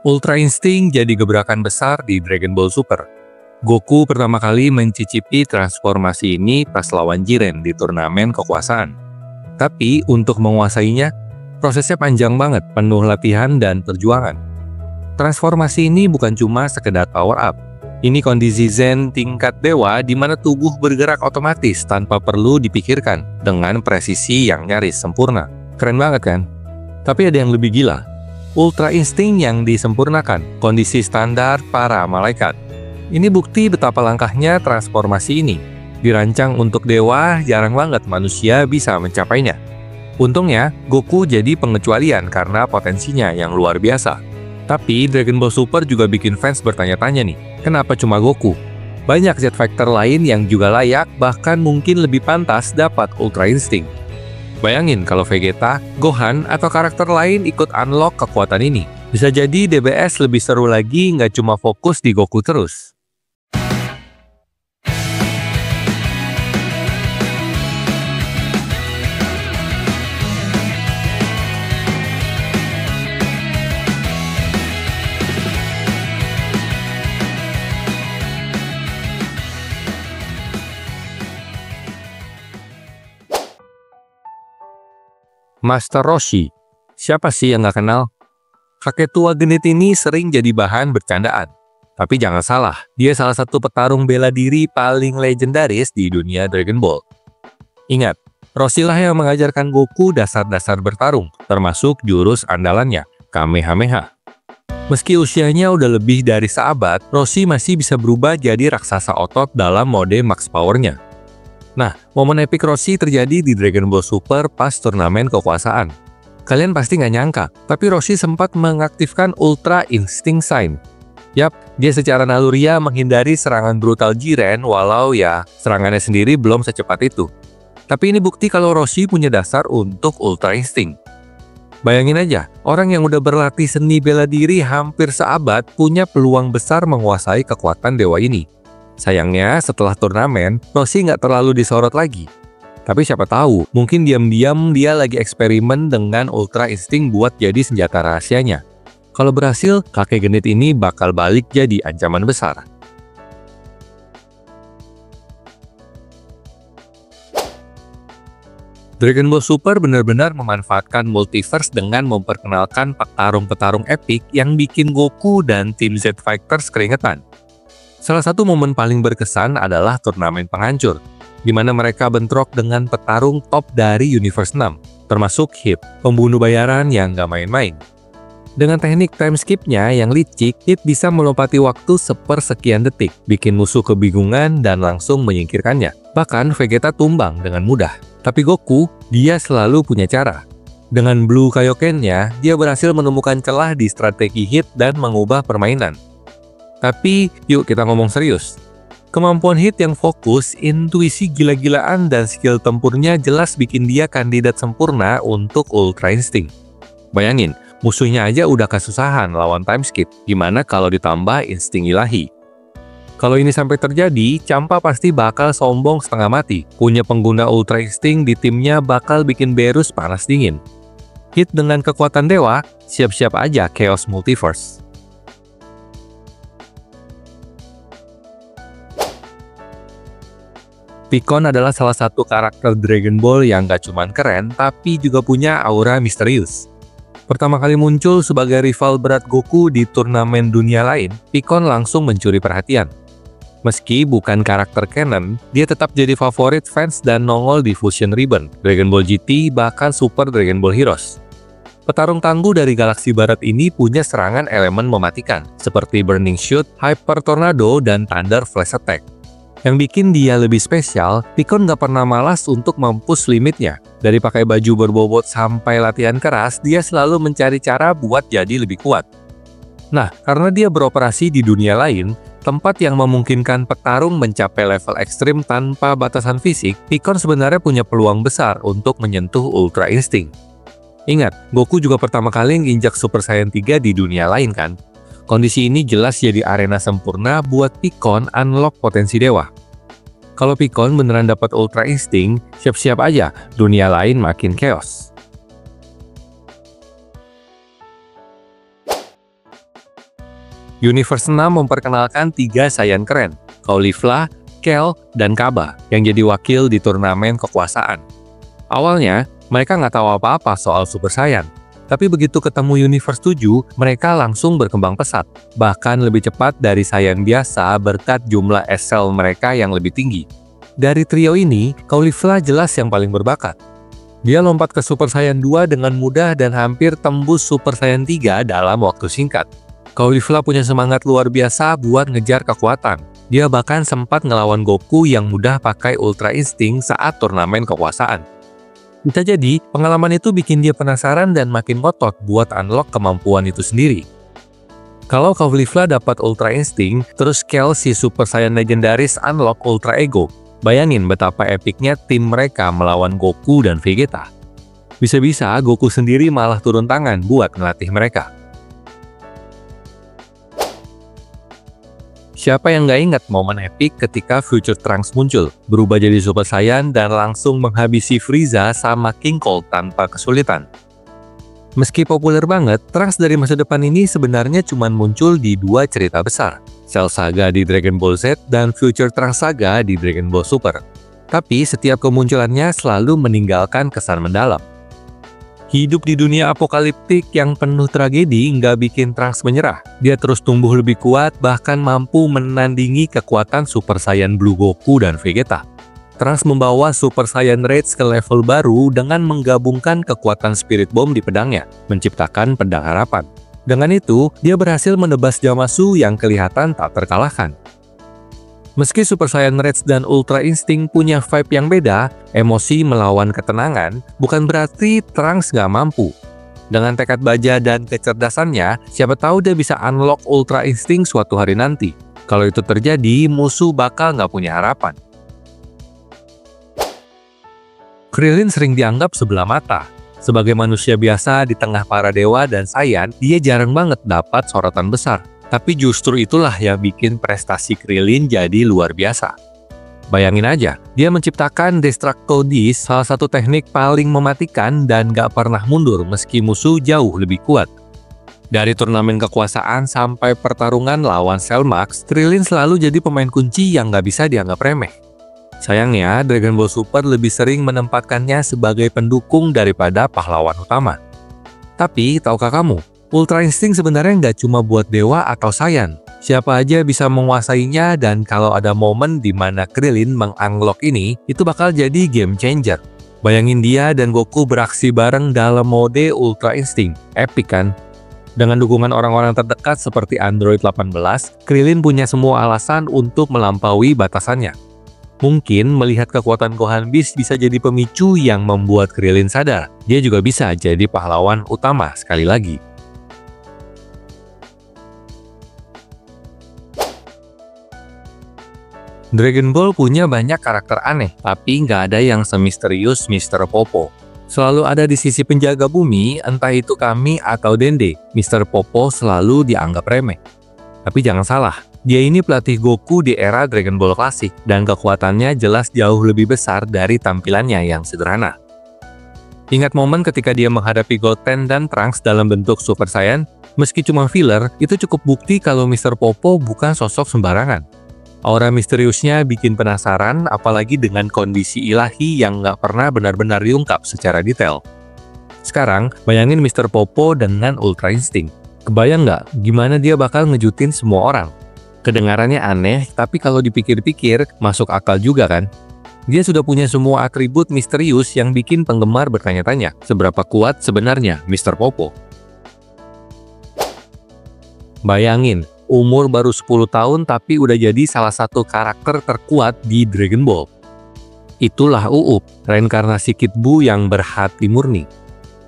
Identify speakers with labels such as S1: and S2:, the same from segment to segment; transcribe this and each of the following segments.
S1: Ultra Instinct jadi gebrakan besar di Dragon Ball Super. Goku pertama kali mencicipi transformasi ini pas lawan Jiren di turnamen kekuasaan. Tapi untuk menguasainya, prosesnya panjang banget, penuh latihan dan perjuangan. Transformasi ini bukan cuma sekedar power up. Ini kondisi Zen tingkat dewa di mana tubuh bergerak otomatis tanpa perlu dipikirkan dengan presisi yang nyaris sempurna. Keren banget kan? Tapi ada yang lebih gila. Ultra Instinct yang disempurnakan, kondisi standar para malaikat. Ini bukti betapa langkahnya transformasi ini. Dirancang untuk dewa, jarang banget manusia bisa mencapainya. Untungnya, Goku jadi pengecualian karena potensinya yang luar biasa. Tapi Dragon Ball Super juga bikin fans bertanya-tanya nih, kenapa cuma Goku? Banyak Z-Factor lain yang juga layak, bahkan mungkin lebih pantas dapat Ultra Instinct. Bayangin kalau Vegeta, Gohan, atau karakter lain ikut unlock kekuatan ini. Bisa jadi DBS lebih seru lagi, nggak cuma fokus di Goku terus. Master Roshi, siapa sih yang nggak kenal? Kakek tua genit ini sering jadi bahan bercandaan. Tapi jangan salah, dia salah satu petarung bela diri paling legendaris di dunia Dragon Ball. Ingat, Roshi lah yang mengajarkan Goku dasar-dasar bertarung, termasuk jurus andalannya, Kamehameha. Meski usianya udah lebih dari seabad, Roshi masih bisa berubah jadi raksasa otot dalam mode max power-nya. Nah, momen epic Roshi terjadi di Dragon Ball Super pas turnamen kekuasaan. Kalian pasti nggak nyangka, tapi Roshi sempat mengaktifkan Ultra Instinct Sign. Yap, dia secara naluriah menghindari serangan brutal Jiren, walau ya, serangannya sendiri belum secepat itu. Tapi ini bukti kalau Roshi punya dasar untuk Ultra Instinct. Bayangin aja, orang yang udah berlatih seni bela diri hampir seabad punya peluang besar menguasai kekuatan dewa ini. Sayangnya, setelah turnamen, Roshi nggak terlalu disorot lagi. Tapi siapa tahu, mungkin diam-diam dia lagi eksperimen dengan Ultra Instinct buat jadi senjata rahasianya. Kalau berhasil, kakek genit ini bakal balik jadi ancaman besar. Dragon Ball Super benar-benar memanfaatkan multiverse dengan memperkenalkan petarung-petarung epik yang bikin Goku dan tim Z-Fighters keringetan. Salah satu momen paling berkesan adalah turnamen penghancur, di mana mereka bentrok dengan petarung top dari Universe 6, termasuk Hit, pembunuh bayaran yang gak main-main. Dengan teknik time skip-nya yang licik, Hit bisa melompati waktu sepersekian detik, bikin musuh kebingungan dan langsung menyingkirkannya. Bahkan Vegeta tumbang dengan mudah. Tapi Goku, dia selalu punya cara. Dengan Blue Kaioken-nya, dia berhasil menemukan celah di strategi Hit dan mengubah permainan. Tapi, yuk kita ngomong serius. Kemampuan Hit yang fokus, intuisi gila-gilaan, dan skill tempurnya jelas bikin dia kandidat sempurna untuk Ultra Instinct. Bayangin, musuhnya aja udah kesusahan lawan time skip, gimana kalau ditambah insting ilahi? Kalau ini sampai terjadi, Champa pasti bakal sombong setengah mati. Punya pengguna Ultra Instinct di timnya bakal bikin Berus panas dingin. Hit dengan kekuatan dewa, siap-siap aja Chaos Multiverse. Piccon adalah salah satu karakter Dragon Ball yang gak cuman keren, tapi juga punya aura misterius. Pertama kali muncul sebagai rival berat Goku di turnamen dunia lain, Piccon langsung mencuri perhatian. Meski bukan karakter canon, dia tetap jadi favorit fans dan nongol di Fusion Ribbon, Dragon Ball GT, bahkan Super Dragon Ball Heroes. Petarung tangguh dari galaksi barat ini punya serangan elemen mematikan, seperti Burning Shoot, Hyper Tornado, dan Thunder Flash Attack. Yang bikin dia lebih spesial, Piccon gak pernah malas untuk mempush limitnya. Dari pakai baju berbobot sampai latihan keras, dia selalu mencari cara buat jadi lebih kuat. Nah, karena dia beroperasi di dunia lain, tempat yang memungkinkan petarung mencapai level ekstrim tanpa batasan fisik, Piccon sebenarnya punya peluang besar untuk menyentuh Ultra Instinct. Ingat, Goku juga pertama kali nginjak Super Saiyan 3 di dunia lain kan? Kondisi ini jelas jadi arena sempurna buat Piccon unlock potensi dewa. Kalau Piccon beneran dapat Ultra Instinct, siap-siap aja, dunia lain makin chaos. Universe 6 memperkenalkan 3 Saiyan keren, Caulifla, Kel, dan Kaba, yang jadi wakil di turnamen kekuasaan. Awalnya, mereka nggak tahu apa-apa soal Super Saiyan. Tapi begitu ketemu Universe 7, mereka langsung berkembang pesat. Bahkan lebih cepat dari Saiyan biasa berkat jumlah S-Cell mereka yang lebih tinggi. Dari trio ini, Caulifla jelas yang paling berbakat. Dia lompat ke Super Saiyan 2 dengan mudah dan hampir tembus Super Saiyan 3 dalam waktu singkat. Caulifla punya semangat luar biasa buat ngejar kekuatan. Dia bahkan sempat ngelawan Goku yang mudah pakai Ultra Instinct saat turnamen kekuasaan. Bisa jadi, pengalaman itu bikin dia penasaran dan makin ngotot buat unlock kemampuan itu sendiri. Kalau Caulifla dapat Ultra Instinct, terus Kel si Super Saiyan legendaris unlock Ultra Ego, bayangin betapa epicnya tim mereka melawan Goku dan Vegeta. Bisa-bisa Goku sendiri malah turun tangan buat ngelatih mereka. Siapa yang nggak ingat momen epic ketika Future Trunks muncul, berubah jadi Super Saiyan dan langsung menghabisi Frieza sama King Cold tanpa kesulitan? Meski populer banget, Trunks dari masa depan ini sebenarnya cuma muncul di 2 cerita besar, Cell Saga di Dragon Ball Z dan Future Trunks Saga di Dragon Ball Super. Tapi setiap kemunculannya selalu meninggalkan kesan mendalam. Hidup di dunia apokaliptik yang penuh tragedi nggak bikin Trunks menyerah. Dia terus tumbuh lebih kuat, bahkan mampu menandingi kekuatan Super Saiyan Blue Goku dan Vegeta. Trunks membawa Super Saiyan Rage ke level baru dengan menggabungkan kekuatan Spirit Bomb di pedangnya, menciptakan pedang harapan. Dengan itu, dia berhasil menebas Zamasu yang kelihatan tak terkalahkan. Meski Super Saiyan Rage dan Ultra Instinct punya vibe yang beda, emosi melawan ketenangan, bukan berarti Trunks nggak mampu. Dengan tekad baja dan kecerdasannya, siapa tahu dia bisa unlock Ultra Instinct suatu hari nanti. Kalau itu terjadi, musuh bakal nggak punya harapan. Krillin sering dianggap sebelah mata. Sebagai manusia biasa di tengah para dewa dan Saiyan, dia jarang banget dapat sorotan besar. Tapi justru itulah yang bikin prestasi Krillin jadi luar biasa. Bayangin aja, dia menciptakan Destructo Disc, salah satu teknik paling mematikan dan gak pernah mundur meski musuh jauh lebih kuat. Dari turnamen kekuasaan sampai pertarungan lawan Cell Max, Krillin selalu jadi pemain kunci yang gak bisa dianggap remeh. Sayangnya, Dragon Ball Super lebih sering menempatkannya sebagai pendukung daripada pahlawan utama. Tapi, tahukah kamu? Ultra Instinct sebenarnya nggak cuma buat dewa atau Saiyan. Siapa aja bisa menguasainya dan kalau ada momen di mana Krillin meng-unlock ini, itu bakal jadi game changer. Bayangin dia dan Goku beraksi bareng dalam mode Ultra Instinct. Epic kan? Dengan dukungan orang-orang terdekat seperti Android 18, Krillin punya semua alasan untuk melampaui batasannya. Mungkin melihat kekuatan Gohan Beast bisa jadi pemicu yang membuat Krillin sadar. Dia juga bisa jadi pahlawan utama sekali lagi. Dragon Ball punya banyak karakter aneh, tapi nggak ada yang semisterius Mr. Popo. Selalu ada di sisi penjaga bumi, entah itu Kami atau Dende, Mr. Popo selalu dianggap remeh. Tapi jangan salah, dia ini pelatih Goku di era Dragon Ball klasik, dan kekuatannya jelas jauh lebih besar dari tampilannya yang sederhana. Ingat momen ketika dia menghadapi Goten dan Trunks dalam bentuk Super Saiyan? Meski cuma filler, itu cukup bukti kalau Mr. Popo bukan sosok sembarangan. Aura misteriusnya bikin penasaran, apalagi dengan kondisi ilahi yang nggak pernah benar-benar diungkap secara detail. Sekarang, bayangin Mr. Popo dengan Ultra Instinct. Kebayang nggak gimana dia bakal ngejutin semua orang? Kedengarannya aneh, tapi kalau dipikir-pikir, masuk akal juga kan? Dia sudah punya semua atribut misterius yang bikin penggemar bertanya-tanya, seberapa kuat sebenarnya Mr. Popo? Bayangin, umur baru 10 tahun tapi udah jadi salah satu karakter terkuat di Dragon Ball. Itulah Uub, reinkarnasi Kid Buu yang berhati murni.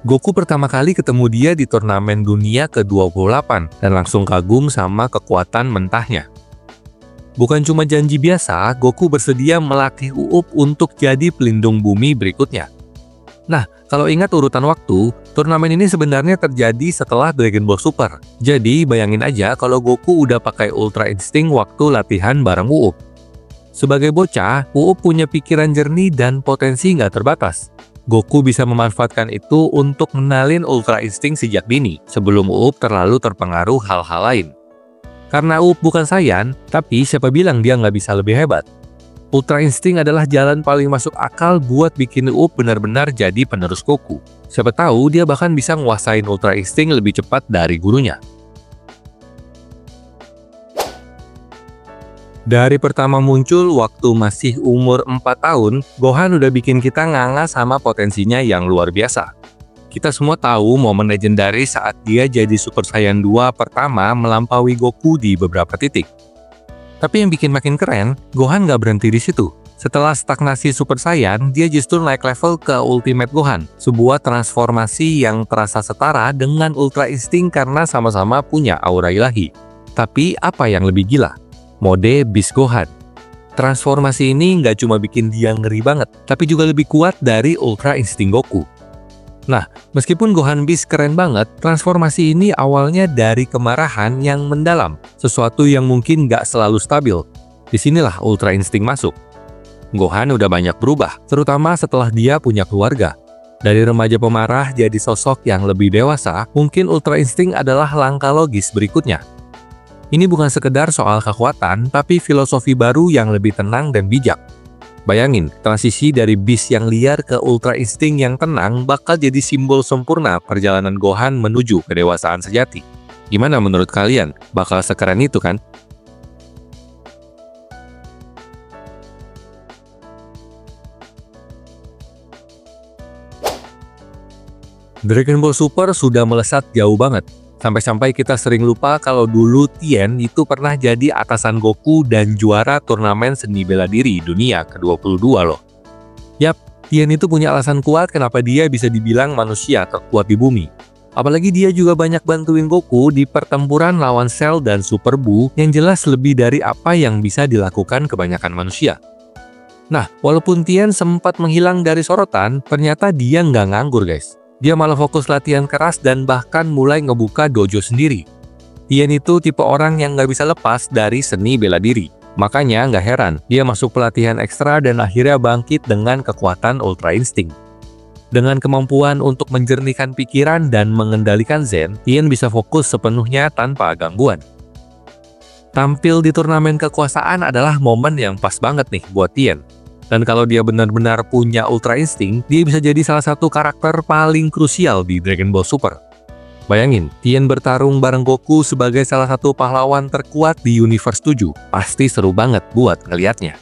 S1: Goku pertama kali ketemu dia di turnamen dunia ke-28 dan langsung kagum sama kekuatan mentahnya. Bukan cuma janji biasa, Goku bersedia melatih Uub untuk jadi pelindung bumi berikutnya. Nah, kalau ingat urutan waktu, turnamen ini sebenarnya terjadi setelah Dragon Ball Super. Jadi, bayangin aja kalau Goku udah pakai Ultra Instinct waktu latihan bareng Uub. Sebagai bocah, Uub punya pikiran jernih dan potensi nggak terbatas. Goku bisa memanfaatkan itu untuk mengenalin Ultra Instinct sejak dini, sebelum Uub terlalu terpengaruh hal-hal lain. Karena Up bukan Saiyan, tapi siapa bilang dia nggak bisa lebih hebat? Ultra Instinct adalah jalan paling masuk akal buat bikin Up benar-benar jadi penerus Goku. Siapa tahu dia bahkan bisa nguasain Ultra Instinct lebih cepat dari gurunya. Dari pertama muncul waktu masih umur 4 tahun, Gohan udah bikin kita nganga sama potensinya yang luar biasa. Kita semua tahu momen legendaris saat dia jadi Super Saiyan 2 pertama melampaui Goku di beberapa titik. Tapi yang bikin makin keren, Gohan nggak berhenti di situ. Setelah stagnasi Super Saiyan, dia justru naik level ke Ultimate Gohan, sebuah transformasi yang terasa setara dengan Ultra Instinct karena sama-sama punya aura ilahi. Tapi apa yang lebih gila? Mode Beast Gohan. Transformasi ini nggak cuma bikin dia ngeri banget, tapi juga lebih kuat dari Ultra Instinct Goku. Nah, meskipun Gohan Beast keren banget, transformasi ini awalnya dari kemarahan yang mendalam, sesuatu yang mungkin nggak selalu stabil. Disinilah Ultra Instinct masuk. Gohan udah banyak berubah, terutama setelah dia punya keluarga. Dari remaja pemarah jadi sosok yang lebih dewasa, mungkin Ultra Instinct adalah langkah logis berikutnya. Ini bukan sekedar soal kekuatan, tapi filosofi baru yang lebih tenang dan bijak. Bayangin, transisi dari Beast yang liar ke Ultra Instinct yang tenang bakal jadi simbol sempurna perjalanan Gohan menuju kedewasaan sejati. Gimana menurut kalian? Bakal sekeren itu kan? Dragon Ball Super sudah melesat jauh banget. Sampai-sampai kita sering lupa kalau dulu Tien itu pernah jadi atasan Goku dan juara turnamen seni bela diri dunia ke-22 loh. Yap, Tien itu punya alasan kuat kenapa dia bisa dibilang manusia terkuat di bumi. Apalagi dia juga banyak bantuin Goku di pertempuran lawan Cell dan Super Buu yang jelas lebih dari apa yang bisa dilakukan kebanyakan manusia. Nah, walaupun Tien sempat menghilang dari sorotan, ternyata dia nggak nganggur guys. Dia malah fokus latihan keras dan bahkan mulai ngebuka dojo sendiri. Tien itu tipe orang yang nggak bisa lepas dari seni bela diri. Makanya nggak heran dia masuk pelatihan ekstra dan akhirnya bangkit dengan kekuatan Ultra Instinct. Dengan kemampuan untuk menjernihkan pikiran dan mengendalikan Zen, Tien bisa fokus sepenuhnya tanpa gangguan. Tampil di turnamen kekuasaan adalah momen yang pas banget nih buat Tien. Dan kalau dia benar-benar punya Ultra Instinct, dia bisa jadi salah satu karakter paling krusial di Dragon Ball Super. Bayangin, Tien bertarung bareng Goku sebagai salah satu pahlawan terkuat di Universe 7. Pasti seru banget buat ngeliatnya.